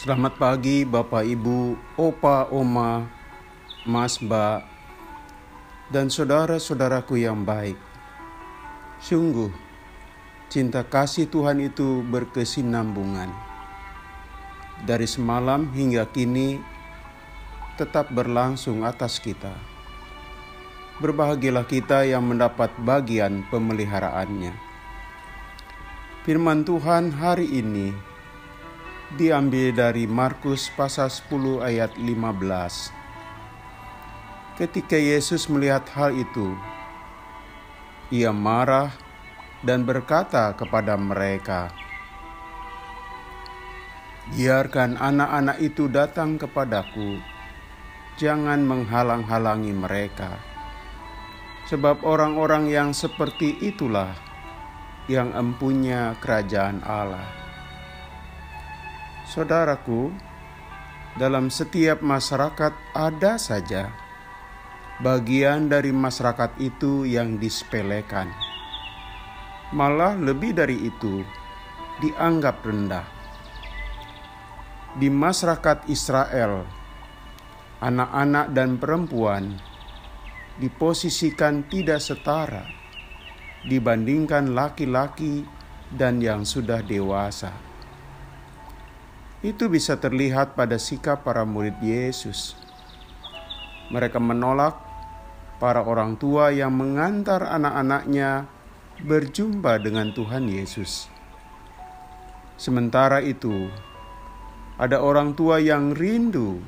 Selamat pagi Bapak Ibu, Opa, Oma, Mas, Mbak, dan saudara-saudaraku yang baik. Sungguh, cinta kasih Tuhan itu berkesinambungan. Dari semalam hingga kini tetap berlangsung atas kita. Berbahagialah kita yang mendapat bagian pemeliharaannya. Firman Tuhan hari ini diambil dari Markus pasal 10 ayat 15. Ketika Yesus melihat hal itu, ia marah dan berkata kepada mereka, "Biarkan anak-anak itu datang kepadaku, jangan menghalang-halangi mereka. Sebab orang-orang yang seperti itulah yang empunya kerajaan Allah." Saudaraku, dalam setiap masyarakat ada saja bagian dari masyarakat itu yang disepelekan. Malah lebih dari itu, dianggap rendah. Di masyarakat Israel, anak-anak dan perempuan diposisikan tidak setara dibandingkan laki-laki dan yang sudah dewasa. Itu bisa terlihat pada sikap para murid Yesus. Mereka menolak para orang tua yang mengantar anak-anaknya berjumpa dengan Tuhan Yesus. Sementara itu, ada orang tua yang rindu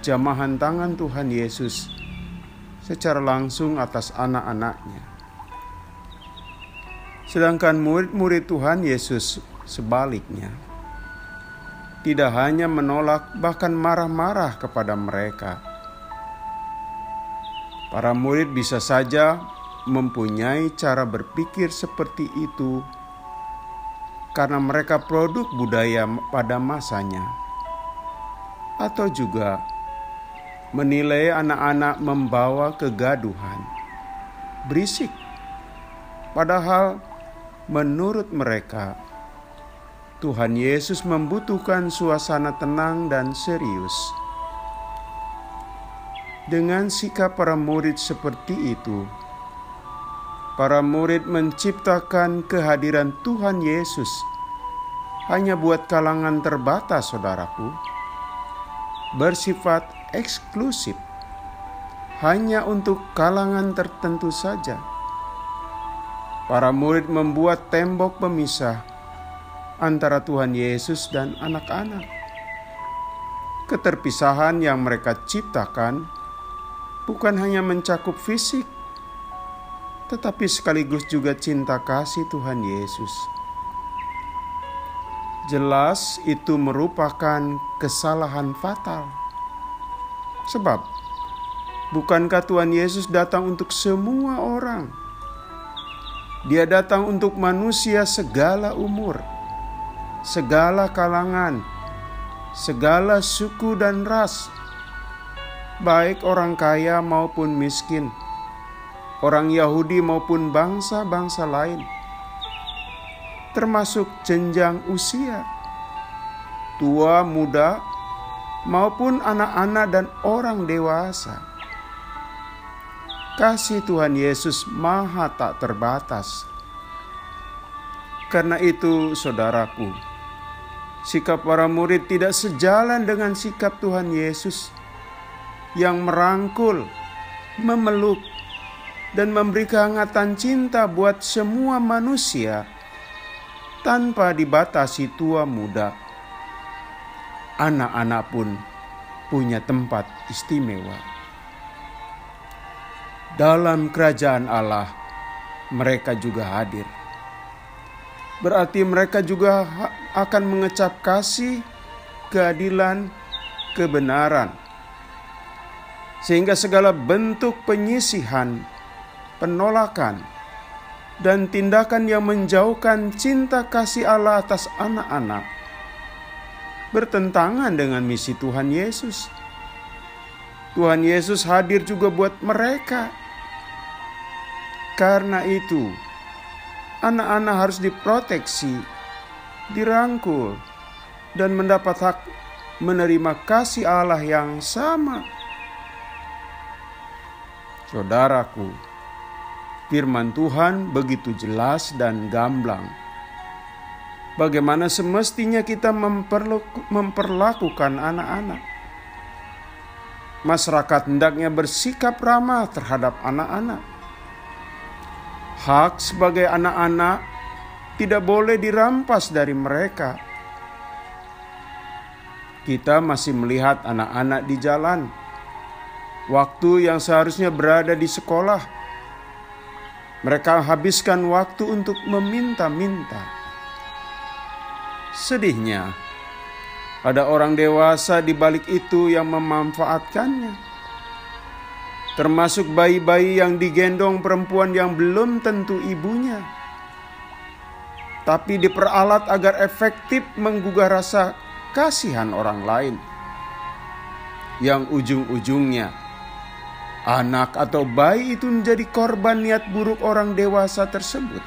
jamahan tangan Tuhan Yesus secara langsung atas anak-anaknya. Sedangkan murid-murid Tuhan Yesus sebaliknya, tidak hanya menolak, bahkan marah-marah kepada mereka. Para murid bisa saja mempunyai cara berpikir seperti itu karena mereka produk budaya pada masanya, atau juga menilai anak-anak membawa kegaduhan, berisik, padahal menurut mereka Tuhan Yesus membutuhkan suasana tenang dan serius. Dengan sikap para murid seperti itu, para murid menciptakan kehadiran Tuhan Yesus hanya buat kalangan terbatas, saudaraku, bersifat eksklusif, hanya untuk kalangan tertentu saja. Para murid membuat tembok pemisah antara Tuhan Yesus dan anak-anak. Keterpisahan yang mereka ciptakan bukan hanya mencakup fisik, tetapi sekaligus juga cinta kasih Tuhan Yesus. Jelas itu merupakan kesalahan fatal. Sebab, bukankah Tuhan Yesus datang untuk semua orang? Dia datang untuk manusia segala umur, segala kalangan, segala suku dan ras, baik orang kaya maupun miskin, orang Yahudi maupun bangsa-bangsa lain, termasuk jenjang usia, tua, muda, maupun anak-anak dan orang dewasa. Kasih Tuhan Yesus maha tak terbatas. Karena itu, saudaraku, sikap para murid tidak sejalan dengan sikap Tuhan Yesus yang merangkul, memeluk, dan memberi kehangatan cinta buat semua manusia tanpa dibatasi tua muda. Anak-anak pun punya tempat istimewa. Dalam kerajaan Allah, mereka juga hadir. Berarti mereka juga akan mengecap kasih, keadilan, kebenaran. Sehingga segala bentuk penyisihan, penolakan, dan tindakan yang menjauhkan cinta kasih Allah atas anak-anak bertentangan dengan misi Tuhan Yesus. Tuhan Yesus hadir juga buat mereka. Karena itu, anak-anak harus diproteksi, dirangkul, dan mendapat hak menerima kasih Allah yang sama. Saudaraku, firman Tuhan begitu jelas dan gamblang. Bagaimana semestinya kita memperlakukan anak-anak. Masyarakat hendaknya bersikap ramah terhadap anak-anak. Hak sebagai anak-anak tidak boleh dirampas dari mereka. Kita masih melihat anak-anak di jalan, waktu yang seharusnya berada di sekolah. Mereka habiskan waktu untuk meminta-minta. Sedihnya, ada orang dewasa di balik itu yang memanfaatkannya. Termasuk bayi-bayi yang digendong perempuan yang belum tentu ibunya, tapi diperalat agar efektif menggugah rasa kasihan orang lain. Yang ujung-ujungnya, anak atau bayi itu menjadi korban niat buruk orang dewasa tersebut.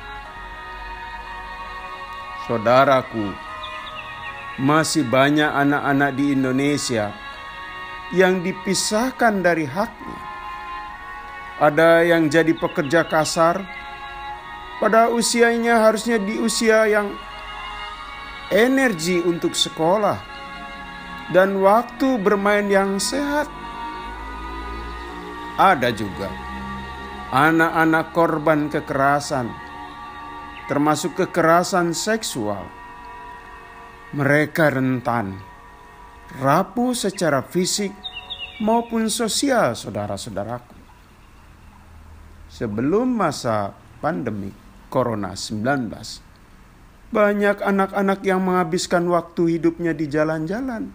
Saudaraku, masih banyak anak-anak di Indonesia yang dipisahkan dari haknya. Ada yang jadi pekerja kasar, pada usianya harusnya di usia yang energi untuk sekolah dan waktu bermain yang sehat. Ada juga anak-anak korban kekerasan, termasuk kekerasan seksual. Mereka rentan rapuh secara fisik maupun sosial, saudara-saudaraku. Sebelum masa pandemi Corona-19, banyak anak-anak yang menghabiskan waktu hidupnya di jalan-jalan.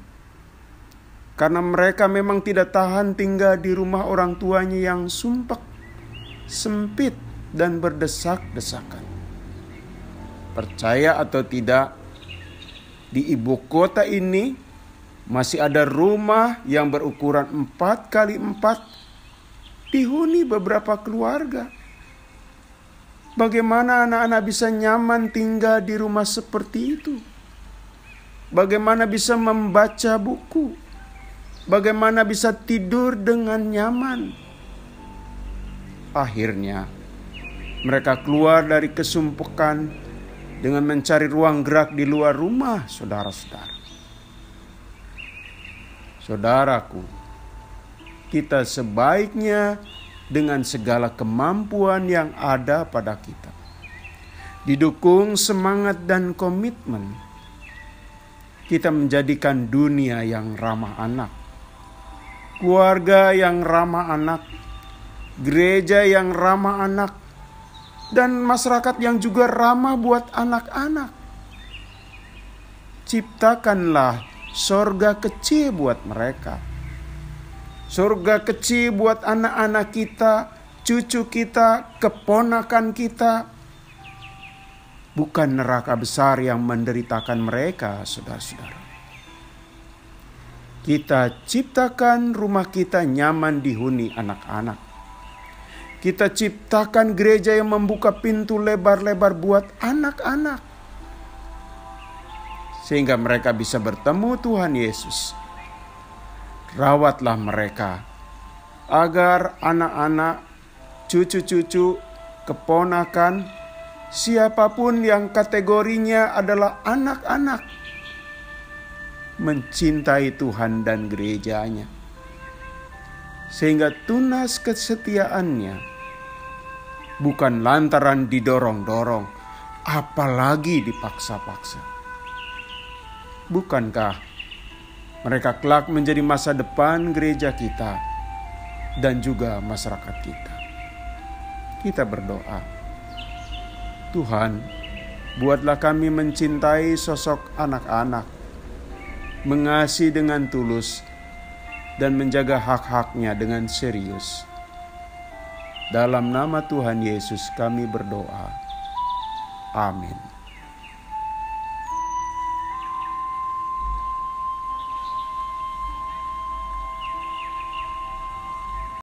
Karena mereka memang tidak tahan tinggal di rumah orang tuanya yang sumpek, sempit, dan berdesak-desakan. Percaya atau tidak, di ibu kota ini masih ada rumah yang berukuran 4x4 dihuni beberapa keluarga. Bagaimana anak-anak bisa nyaman tinggal di rumah seperti itu? Bagaimana bisa membaca buku? Bagaimana bisa tidur dengan nyaman? Akhirnya mereka keluar dari kesumpekan dengan mencari ruang gerak di luar rumah, saudara-saudara. Saudaraku, kita sebaiknya dengan segala kemampuan yang ada pada kita, didukung semangat dan komitmen, kita menjadikan dunia yang ramah anak, keluarga yang ramah anak, gereja yang ramah anak, dan masyarakat yang juga ramah buat anak-anak. Ciptakanlah sorga kecil buat mereka. Sorga kecil buat anak-anak kita, cucu kita, keponakan kita. Bukan neraka besar yang menderitakan mereka, saudara-saudara. Kita ciptakan rumah kita nyaman dihuni anak-anak. Kita ciptakan gereja yang membuka pintu lebar-lebar buat anak-anak, sehingga mereka bisa bertemu Tuhan Yesus. Rawatlah mereka, agar anak-anak, cucu-cucu, keponakan, siapapun yang kategorinya adalah anak-anak, mencintai Tuhan dan gerejanya, sehingga tunas kesetiaannya bukan lantaran didorong-dorong, apalagi dipaksa-paksa. Bukankah mereka kelak menjadi masa depan gereja kita dan juga masyarakat kita? Kita berdoa, Tuhan, buatlah kami mencintai sosok anak-anak, mengasihi dengan tulus, dan menjaga hak-haknya dengan serius. Dalam nama Tuhan Yesus kami berdoa. Amin.